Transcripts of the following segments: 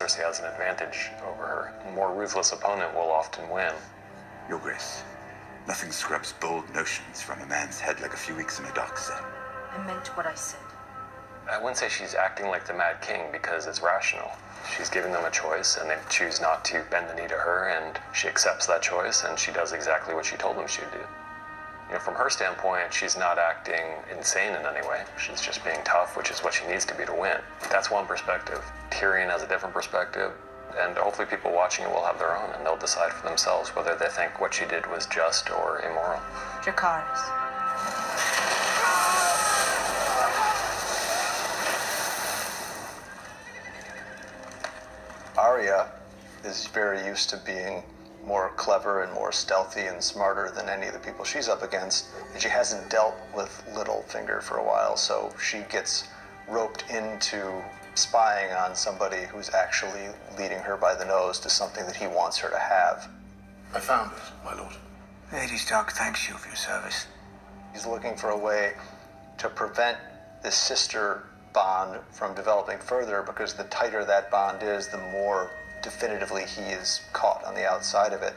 Cersei has an advantage over her. A more ruthless opponent will often win. Your Grace, nothing scrubs bold notions from a man's head like a few weeks in a dock cell. I meant what I said. I wouldn't say she's acting like the Mad King because it's rational. She's giving them a choice and they choose not to bend the knee to her, and she accepts that choice and she does exactly what she told them she'd do. You know, from her standpoint, she's not acting insane in any way. She's just being tough, which is what she needs to be to win. That's one perspective. Tyrion has a different perspective, and hopefully people watching it will have their own, and they'll decide for themselves whether they think what she did was just or immoral. Dracarys. Arya is very used to being more clever and more stealthy and smarter than any of the people she's up against, and she hasn't dealt with Littlefinger for a while, so she gets roped into spying on somebody who's actually leading her by the nose to something that he wants her to have. I found it, my lord. Lady Stark thanks you for your service. He's looking for a way to prevent this sister bond from developing further, because the tighter that bond is, the more definitively he is caught on the outside of it.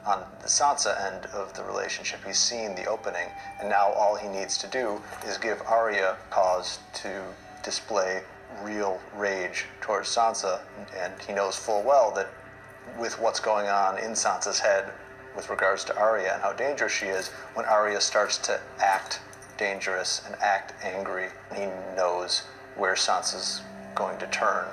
On the Sansa end of the relationship, he's seen the opening, and now all he needs to do is give Arya cause to display real rage towards Sansa, and he knows full well that with what's going on in Sansa's head with regards to Arya and how dangerous she is, when Arya starts to act dangerous and act angry, he knows where Sansa's going to turn.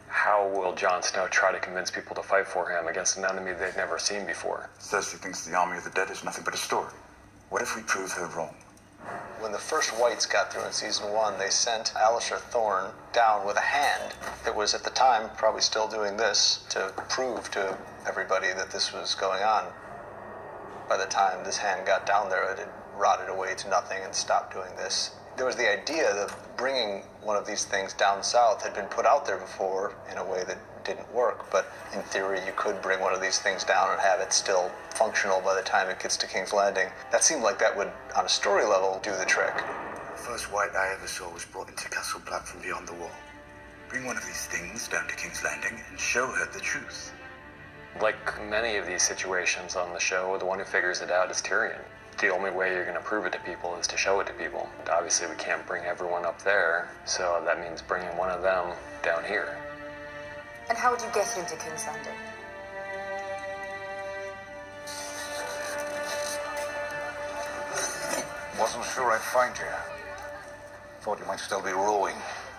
How will Jon Snow try to convince people to fight for him against an enemy they've never seen before? Cersei thinks the army of the dead is nothing but a story. What if we prove her wrong? When the first Whites got through in season 1, they sent Alliser Thorne down with a hand that was, at the time, probably still doing this to prove to everybody that this was going on. By the time this hand got down there, it had rotted away to nothing and stopped doing this. There was the idea that bringing one of these things down south had been put out there before in a way that didn't work, but in theory you could bring one of these things down and have it still functional by the time it gets to King's Landing. That seemed like that would, on a story level, do the trick. The first White I ever saw was brought into Castle Black from beyond the wall. Bring one of these things down to King's Landing and show her the truth. Like many of these situations on the show, the one who figures it out is Tyrion. The only way you're going to prove it to people is to show it to people. Obviously, we can't bring everyone up there, so that means bringing one of them down here. And how would you get into King's Landing? Wasn't sure I'd find you. Thought you might still be ruling.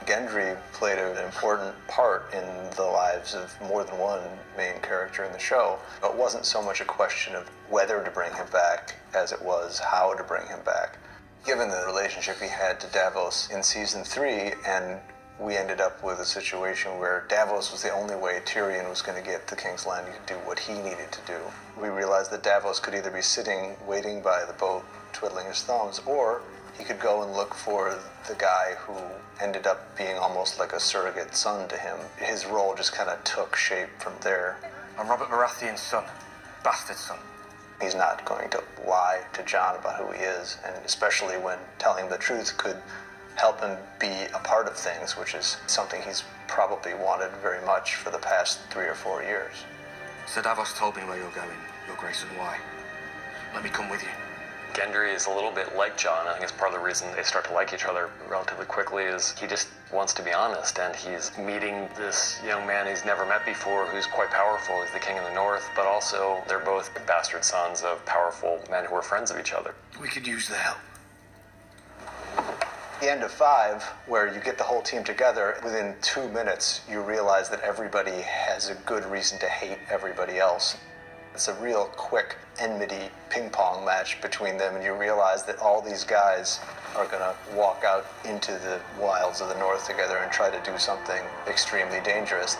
Gendry played an important part in the lives of more than one main character in the show. It wasn't so much a question of whether to bring him back as it was how to bring him back. Given the relationship he had to Davos in season 3, and we ended up with a situation where Davos was the only way Tyrion was going to get to King's Landing to do what he needed to do. We realized that Davos could either be sitting, waiting by the boat, twiddling his thumbs, or he could go and look for the guy who ended up being almost like a surrogate son to him. His role just kind of took shape from there. I'm Robert Baratheon's son. Bastard son. He's not going to lie to Jon about who he is, and especially when telling the truth could help him be a part of things, which is something he's probably wanted very much for the past 3 or 4 years. Sir Davos told me where you're going, Your Grace, and why. Let me come with you. Gendry is a little bit like Jon. I think it's part of the reason they start to like each other relatively quickly is he just wants to be honest, and he's meeting this young man he's never met before who's quite powerful. He's the king of the north, but also they're both bastard sons of powerful men who are friends of each other. We could use the help. The end of 5, where you get the whole team together, within 2 minutes you realize that everybody has a good reason to hate everybody else. It's a real quick enmity ping-pong match between them, and you realize that all these guys are going to walk out into the wilds of the north together and try to do something extremely dangerous.